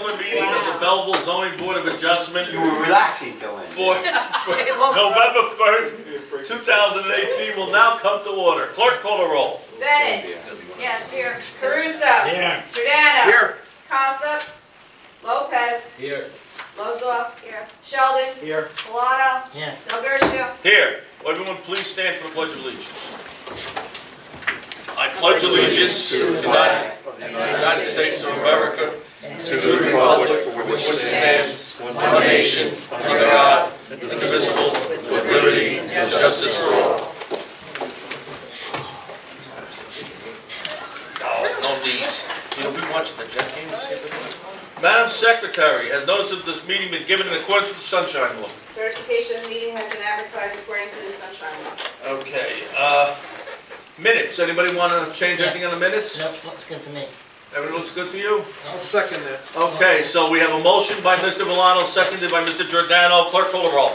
regular meeting of the Belleville Zoning Board of Adjustment You were relaxing till then. for November 1st, 2018 will now come to order. Clerk, call the roll. Bennett. Yes, here. Caruso. Here. Giordano. Here. Casa. Lopez. Here. Lozoff. Here. Sheldon. Here. Milano. Yeah. Del Garcia. Here, will everyone please stand for the Pledge of Allegiance. I pledge allegiance to the flag of the United States of America, to the republic for which it stands, one nation, under God, indivisible, with liberty and justice for all. No knees. You know, we watching the Jet game. Madam Secretary, has notice of this meeting been given in accordance with the Sunshine Law? Certification of the meeting has been advertised according to the Sunshine Law. Okay, minutes, anybody want to change anything on the minutes? Nope, looks good to me. Everything looks good to you? I'll second that. Okay, so we have a motion by Mr. Milano, seconded by Mr. Giordano. Clerk, call the roll.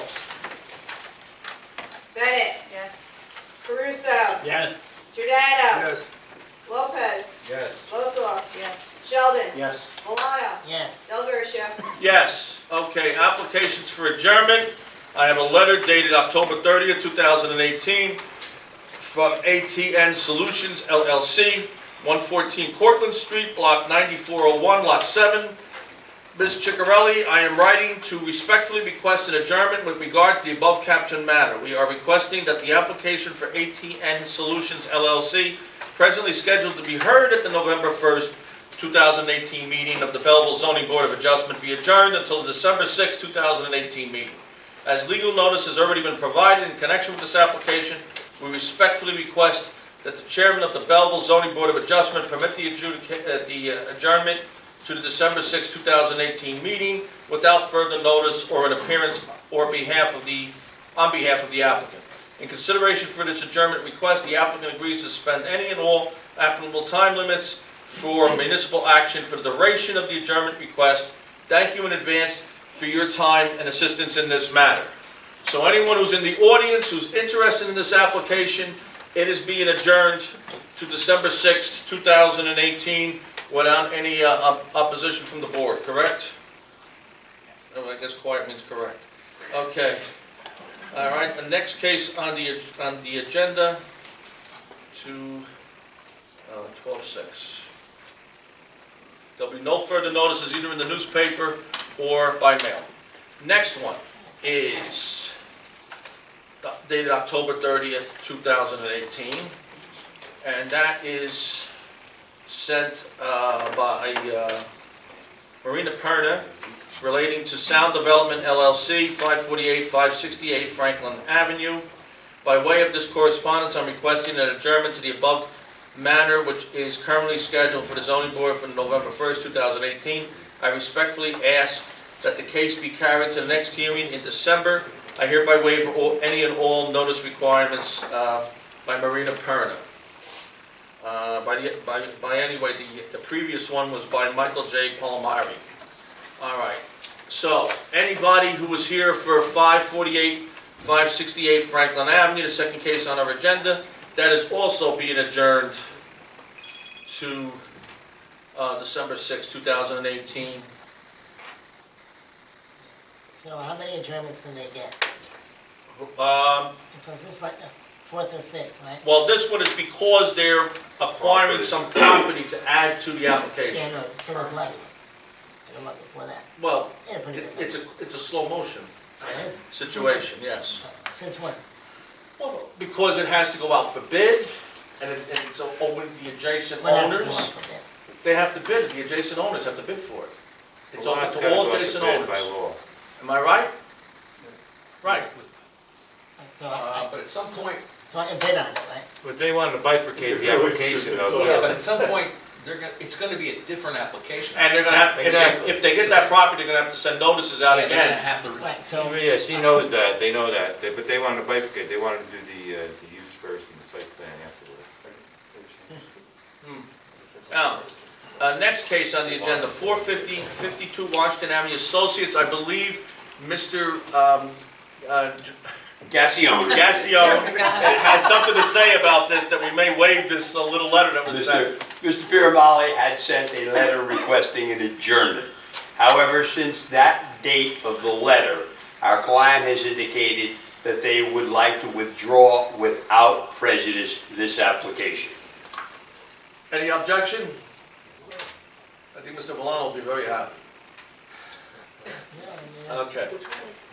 Bennett. Yes. Caruso. Yes. Giordano. Yes. Lopez. Yes. Lozoff. Yes. Sheldon. Yes. Milano. Yes. Del Garcia. Yes, okay, applications for adjournment. I have a letter dated October 30th, 2018 from ATN Solutions LLC, 114 Cortlandt Street, Block 9401, Lot 7. Ms. Ciccarelli, I am writing to respectfully request an adjournment with regard to the above captioned matter. We are requesting that the application for ATN Solutions LLC, presently scheduled to be heard at the November 1st, 2018 meeting of the Belleville Zoning Board of Adjustment, be adjourned until the December 6, 2018 meeting. As legal notice has already been provided in connection with this application, we respectfully request that the chairman of the Belleville Zoning Board of Adjustment permit the adjournment to the December 6, 2018 meeting without further notice or an appearance on behalf of the applicant. In consideration for this adjournment request, the applicant agrees to suspend any and all applicable time limits for municipal action for the duration of the adjournment request. Thank you in advance for your time and assistance in this matter. So anyone who's in the audience who's interested in this application, it is being adjourned to December 6th, 2018 without any opposition from the board, correct? Oh, I guess quiet means correct. Okay. All right, the next case on the agenda to 12-6. There'll be no further notices either in the newspaper or by mail. Next one is dated October 30th, 2018, and that is sent by Marina Perna relating to Sound Development LLC, 568 Franklin Avenue. By way of this correspondence, I'm requesting an adjournment to the above matter, which is currently scheduled for the zoning board for November 1st, 2018. I respectfully ask that the case be carried to the next hearing in December. I hereby waive any and all notice requirements by Marina Perna. Anyway, the previous one was by Michael J. Palomari. All right. So anybody who was here for 568 Franklin Avenue, the second case on our agenda, that is also being adjourned to December 6, 2018. So how many adjournments did they get? Um, Because it's like the fourth or fifth, right? Well, this one is because they're acquiring some property to add to the Yeah, application. no, so was last one. And the one before that. Well, Yeah, pretty good. it's a slow motion It is? situation, yes. Since when? Well, because it has to go out for bid, and it's open to the adjacent What has to go owners. on for bid? They have to bid, the adjacent owners have to bid for it. It's Well, open that's to gotta all go out to adjacent bid owners. by law. Am I right? Right. So But at some point, so I can bid on it, right? But they wanted to bifurcate the application though. yeah, but at some point, it's gonna be a different application. And they're gonna have, if they get that property, they're gonna have to send notices out Yeah, they're gonna again. have to, Right, so, Yeah, she knows that, they know that, but they wanted to bifurcate, they wanted to do the use first and the site plan afterwards. Now, next case on the agenda, 452 Washington Avenue Associates, I believe Mr. Gassione. Gassione has something to say about this, that we may waive this little letter that was sent. Mr. Piramali had sent a letter requesting an adjournment. However, since that date of the letter, our client has indicated that they would like to withdraw without prejudice this application. Any objection? I think Mr. Valano will be very happy. Yeah, I mean, Okay.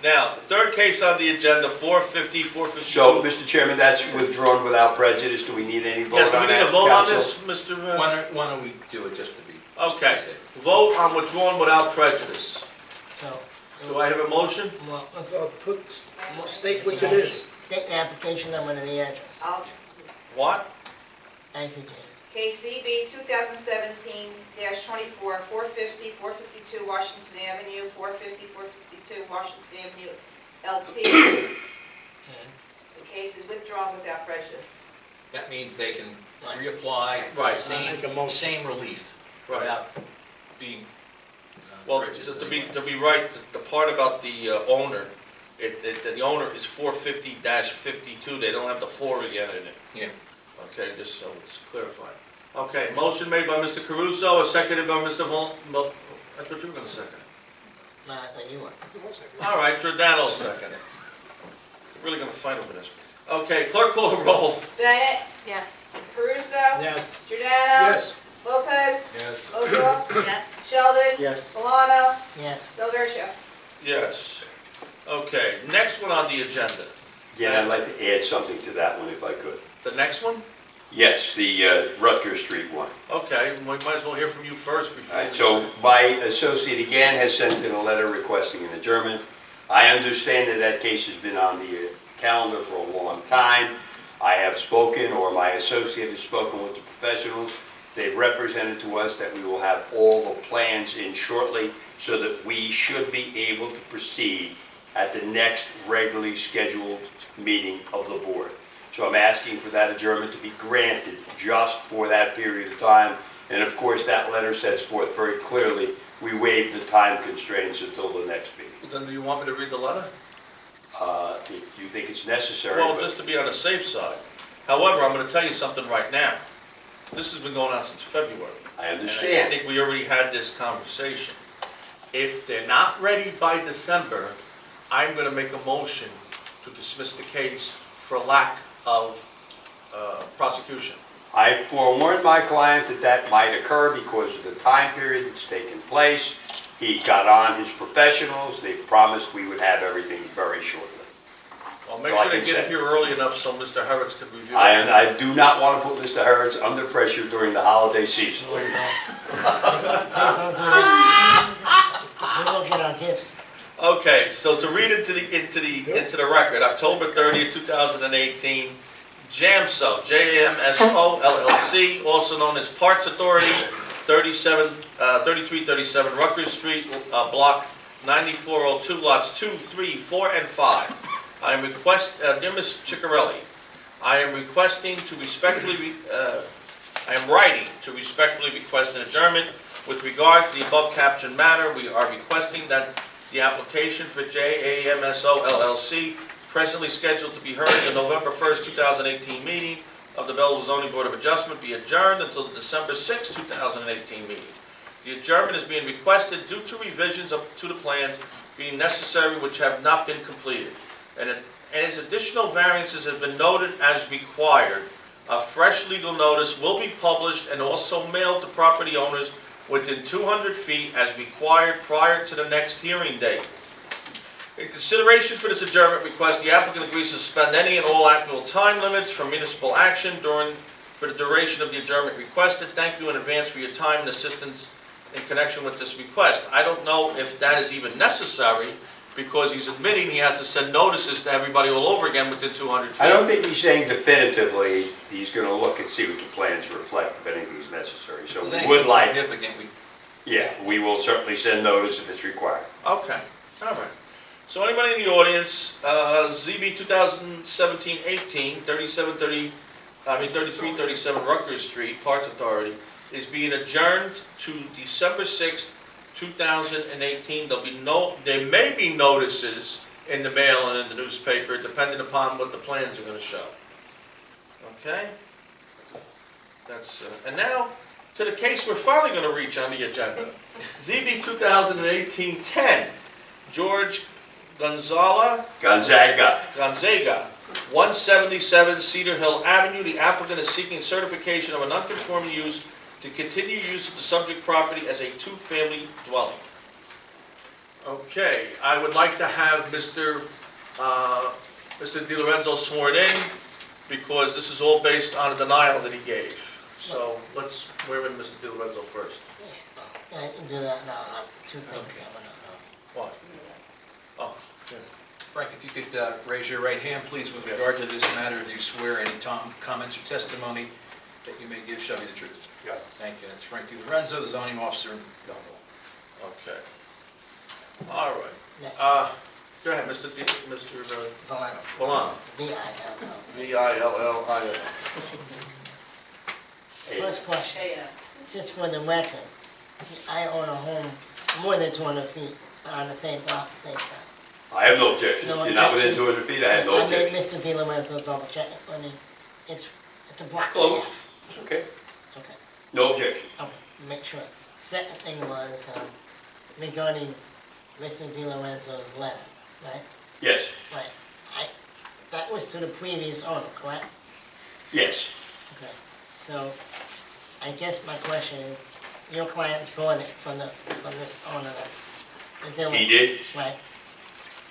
Now, the third case on the agenda, 450, 452. So, Mr. Chairman, that's withdrawn without prejudice. Do we need any vote on Yes, that, do we need a vote on counsel? this, Mr.? Why don't we do it just to be? Okay, safe? vote on withdrawn without prejudice. So, Do I have a motion? well, let's. State which it is. State the application number and the address. I'll- What? Thank you, David. KCB 2017-24, 450, 452 Washington Avenue, 450, 452 Washington Avenue, LP. The case is withdrawn without prejudice. That means they can reapply, Right. Make a motion. same relief, Right. without being Well, prejudiced just anymore. to be right, the part about the owner, the owner is 450-52, they don't have the 4 again in it. Yeah. Okay, just so it's clarified. Okay, motion made by Mr. Caruso, seconded by Mr. I thought you were gonna second it. No, I thought you were. All right, Giordano second it. We're really gonna fight over this. Okay, clerk call the roll. Bennett? Yes. Caruso? Yes. Giordano? Yes. Lopez? Yes. Ozo? Yes. Sheldon? Yes. Milano? Yes. Del Garcia? Yes. Okay, next one on the agenda. Again, I'd like to add something to that one if I could. The next one? Yes, the Rutgers Street one. Okay, we might as well hear from you first All before. right, so my associate again has sent in a letter requesting an adjournment. I understand that that case has been on the calendar for a long time. I have spoken, or my associate has spoken with the professionals. They've represented to us that we will have all the plans in shortly so that we should be able to proceed at the next regularly scheduled meeting of the board. So I'm asking for that adjournment to be granted just for that period of time. And of course, that letter sets forth very clearly, we waive the time constraints until the next meeting. Then do you want me to read the letter? If you think it's necessary. Well, but- just to be on the safe side. However, I'm gonna tell you something right now. This has been going on since February. I And I understand. think we already had this conversation. If they're not ready by December, I'm gonna make a motion to dismiss the case for lack of prosecution. I forewarned my client that that might occur because of the time period that's taken place. He got on his professionals. They promised we would have everything very shortly. Well, make So I sure they can get say- it here early enough so Mr. Harretts can review it. I do not want to put Mr. Hurts under pressure during the holiday season. Please don't do that. We won't get our gifts. Okay, so to read into the record, October 30th, 2018, JAMSO, JAMSO LLC, also known as Parts Authority, 3337 Rutgers Street, Block 9402, lots 2, 3, 4, and 5. I am dear Ms. Ciccarelli, I am writing to respectfully request an adjournment with regard to the above captioned matter. We are requesting that the application for JAMSO LLC, presently scheduled to be heard in the November 1st, 2018 meeting of the Belleville Zoning Board of Adjustment, be adjourned until the December 6th, 2018 meeting. The adjournment is being requested due to revisions to the plans being necessary which have not been completed. And as additional variances have been noted as required, a fresh legal notice will be published and also mailed to property owners within 200 feet as required prior to the next hearing date. In consideration for this adjournment request, the applicant agrees to suspend any and all applicable time limits for municipal action for the duration of the adjournment requested. Thank you in advance for your time and assistance in connection with this request. I don't know if that is even necessary, because he's admitting he has to send notices to everybody all over again within 200 feet. I don't think he's saying definitively he's going to look and see what the plans reflect, if anything is necessary. So If we there's would anything like, significant, we will certainly send notice if it's required. Okay, all right. So anybody in the audience, ZB 2017-18, 3337 Rutgers Street, Parts Authority, is being adjourned to December 6th, 2018. There may be notices in the mail and in the newspaper, depending upon what the plans are going to show. Okay? That's, and now, to the case we're finally going to reach on the agenda. ZB 2018-10, George Gonzaga, 177 Cedar Hill Avenue. The applicant is seeking certification of a non-conforming use to continue use of the subject property as a two-family dwelling. Okay, I would like to have Mr. Di Lorenzo sworn in, because this is all based on a denial that he gave. So let's swear in Mr. Di Lorenzo first. I can do that now. Two things I want to What? Oh, yeah. Frank, if you could raise your right hand, please, with regard to this matter, do you swear any comments or testimony that you may give shall be the truth? Yes. Thank you. That's Frank Di Lorenzo, the zoning officer in Belleville. Okay. All right. Next. Go ahead, Mr. Valano. Valano. V-I-L-L. V-I-L-L-I-N. First question, just for the record, I own a home more than 200 feet on the same block, same side. I have no objection. No You're not within objections. 200 feet, I have no I made objection. Mr. Di Lorenzo double check it, I mean, it's a block and a Close. half. It's okay. Okay, No objection. okay, make sure. Second thing was regarding Mr. Di Lorenzo's letter, right? Yes, Right. That was to the previous owner, correct? yes. Okay, so I guess my question is, your client bought it from this owner that's the dealer. He did. Right.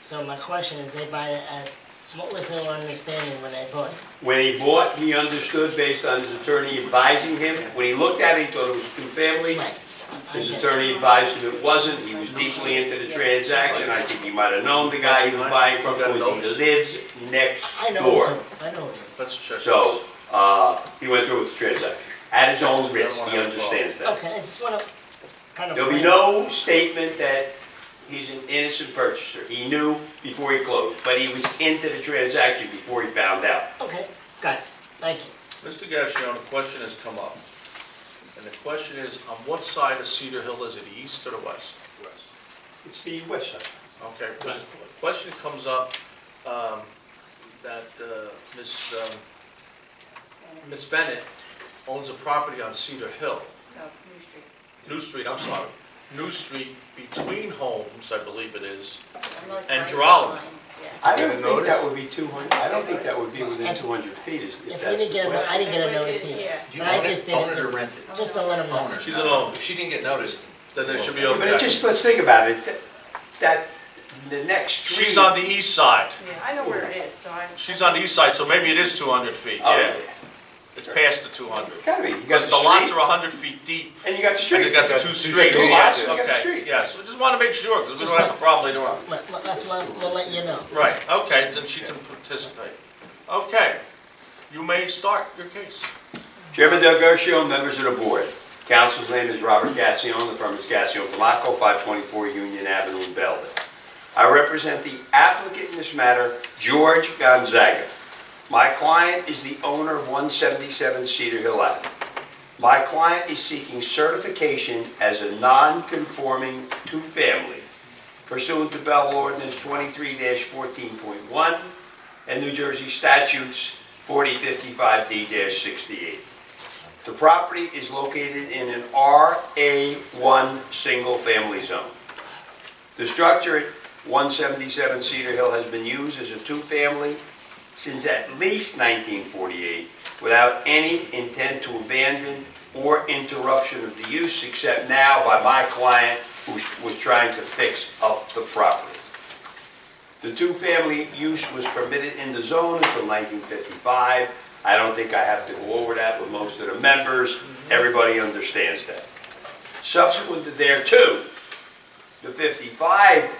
So my question is, they buy it at, what was their understanding when they bought it? When he bought, he understood based on his attorney advising him. When he looked at it, he thought it was two-family. Right. I His get it. attorney advised him it wasn't. He was deeply into the transaction. I think he might have known the guy he was buying from because he lives next I know door. him too, I know him. Let's check. So, he went through with the transaction. At his own risk, he understands that. Okay, I just wanna kind of. There'll be no statement that he's an innocent purchaser. He knew before he closed, but he was into the transaction before he found out. Okay, got it, thank you. Mr. Gassion, a question has come up. And the question is, on what side of Cedar Hill is it, the east or the west? It's the west side. Okay, because the question comes up that Miss Bennett owns a property on Cedar Hill. No, New Street. New Street, I'm sorry. New Street between homes, I believe it is. I'm like And right Geraldo. behind, yeah. I don't Get a think that notice? would be 200, I don't think that would be within That's- 200 feet, if If that's you didn't get the a, question. I didn't get a notice either. Yeah. Do you And I own just it, did own it or it, rent it? just to let them know. Owner. She's an owner. If she didn't get noticed. Then there should be Yeah, but okay. just, let's think about it, the next street. She's on the east side. Yeah, I know where it is, so I. She's on the east side, so maybe it is 200 feet, Oh, yeah. It's past the 200. Gotta be, you got Because the the lots street, are 100 feet deep, and you got the and street. they got the got two the two streets. streets. Yes, You got the okay, street. yes, we just want to make sure, because we don't have a problem later on. That's why we'll let you know. Right, okay, then she can participate. Okay, you may start your case. Chairman Del Garcia, members of the board. Council's name is Robert Gassion, the firm is Gassion Flacco, 524 Union Avenue in Belleville. I represent the applicant in this matter, George Gonzaga. My client is the owner of 177 Cedar Hill Avenue. My client is seeking certification as a non-conforming two-family pursuant to Belleville Ordinance 23-14.1 and New Jersey Statutes 4055D-68. The property is located in an RA1 single-family zone. The structure at 177 Cedar Hill has been used as a two-family since at least 1948 without any intent to abandon or interruption of the use except now by my client who was trying to fix up the property. The two-family use was permitted in the zone until 1955. I don't think I have to go over that with most of the members. Everybody understands that. Subsequent to thereto, the 55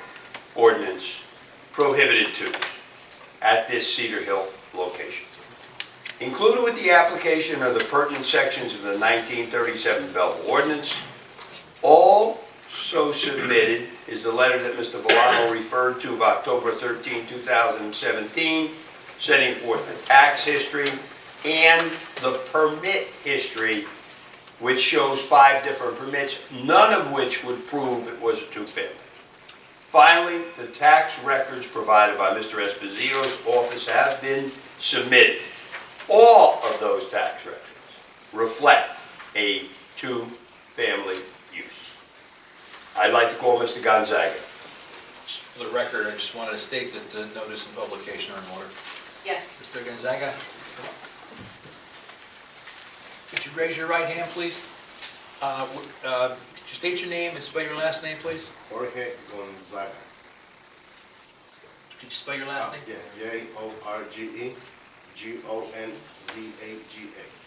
ordinance prohibited twos at this Cedar Hill location. Included with the application are the pertinent sections of the 1937 Belleville Ordinance. Also submitted is the letter that Mr. Valano referred to of October 13, 2017, setting forth the tax history and the permit history, which shows 5 different permits, none of which would prove it was a two-family. Finally, the tax records provided by Mr. Esposito's office have been submitted. All of those tax records reflect a two-family use. I'd like to call Mr. Gonzaga. For the record, I just wanted to state that the notice and publication are in order. Yes. Mr. Gonzaga? Could you raise your right hand, please? Could you state your name and spell your last name, please? Jorge Gonzaga. Could you spell your last name? Yeah, Jorge Gonzaga.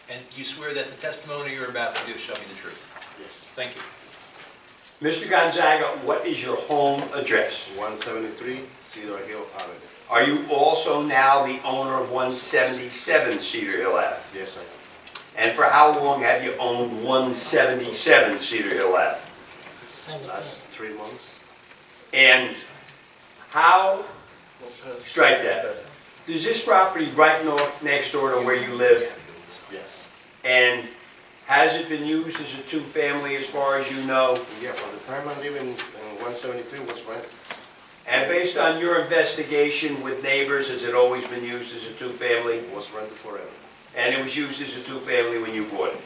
And do you swear that the testimony you're about to give shall be the truth? Yes. Thank you. Mr. Gonzaga, what is your home address? 173 Cedar Hill Avenue. Are you also now the owner of 177 Cedar Hill Ave? Yes, I am. And for how long have you owned 177 Cedar Hill Ave? 73. Last 3 months. And how, strike that, does this property right next door to where you live, Yes. and has it been used as a two-family as far as you know? Yeah, for the time I live in 173 was rent. And based on your investigation with neighbors, has it always been used as a two-family? Was rented forever. And it was used as a two-family when you bought it?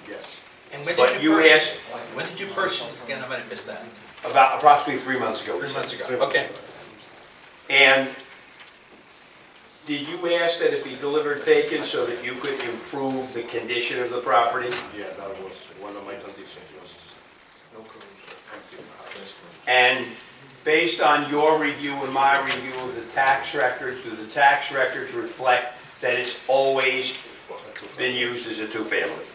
Yes. And when But did you purchase? asked- When did you purchase? Again, I might have missed that. About approximately 3 months ago. 3 months ago. 3 months Okay. ago. And did you ask that it be delivered vacant so that you could improve the condition of the property? Yeah, that was one of my conditions, was empty the house. And based on your review and my review of the tax records, do the tax records reflect that it's always been used as a two-family?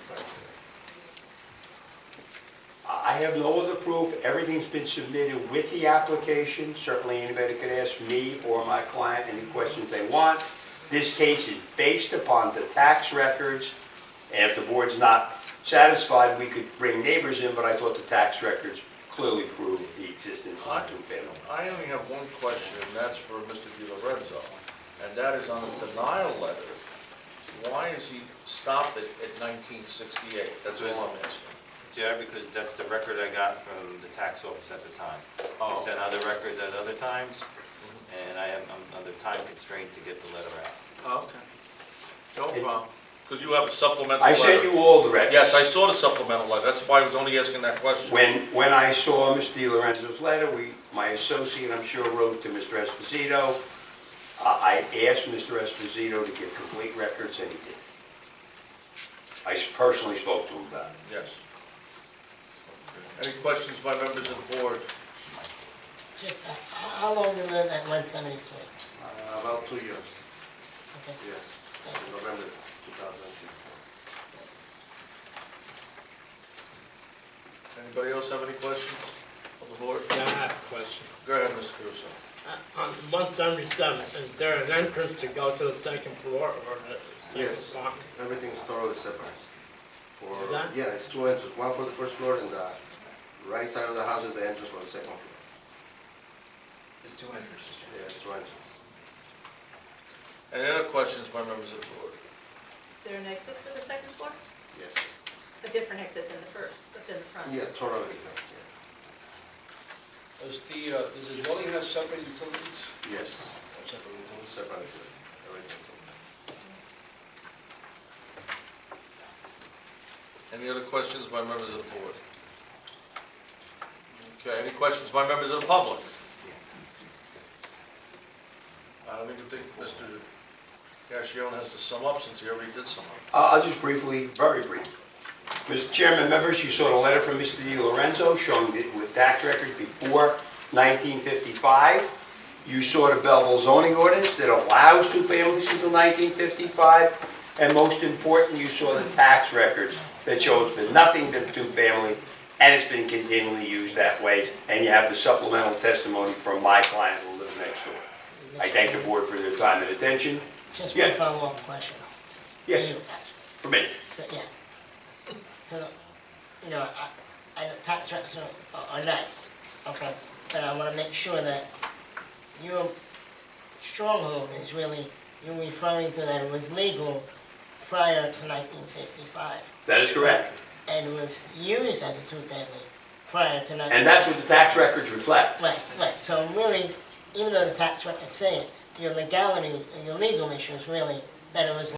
I have no other proof. Everything's been submitted with the application. Certainly anybody could ask me or my client any questions they want. This case is based upon the tax records, and if the board's not satisfied, we could bring neighbors in, but I thought the tax records clearly prove the existence of a two-family. I only have one question, and that's for Mr. Di Lorenzo, and that is on the denial letter. Why is he stopped at 1968? That's all I'm asking. Yeah, because that's the record I got from the tax office at the time. They sent other records at other times, and I'm under time constraint to get the letter out. Oh, okay. No problem. Because you have a supplemental I letter. sent you all the records. Yes, I saw the supplemental letter. That's why I was only asking that question. When I saw Mr. Di Lorenzo's letter, my associate, I'm sure, wrote to Mr. Esposito. I asked Mr. Esposito to get complete records, and he did. I personally spoke to him about it. Yes. Any questions by members of the board? Just, how long you live at 173? About 2 years, Okay. yes. In November 2016. Anybody else have any questions of the board? Yeah, I have a question. Go ahead, Mr. Caruso. On 177, is there an entrance to go to the second floor or the second Yes. block? Everything is totally separate. Is that? Yeah, it's 2 entrances, one for the first floor and the right side of the house is the entrance for the second floor. There's 2 entrances. Yeah, it's 2 entrances. Any other questions by members of the board? Is there an exit for the second floor? Yes. A different exit than the first, but than the front? Yeah, totally different, yeah. Does the dwelling have separate utilities? Yes, Separate utilities? separate, everything's separate. Any other questions by members of the board? Okay, any questions by members of the public? I don't even think Mr. Gassion has to sum up since he already did sum up. I'll just briefly, very briefly. Mr. Chairman, members, you saw the letter from Mr. Di Lorenzo showing that with tax records before 1955. You saw the Belleville zoning ordinance that allows two families until 1955. And most important, you saw the tax records that show it's been nothing but two-family, and it's been continually used that way. And you have the supplemental testimony from my client who lives next door. I thank the board for their time and attention. Just Yeah. one follow-up question. Yes, For you, for me. So, yeah. So, you know, I know tax records are nice, okay? But I want to make sure that your stronghold is really, you're referring to that it was legal prior to 1955. That is correct. And it was used as a two-family prior to 1955. And that's what the tax records reflect. Right, right. So really, even though the tax records say it, your legality, your legal issue is really that it was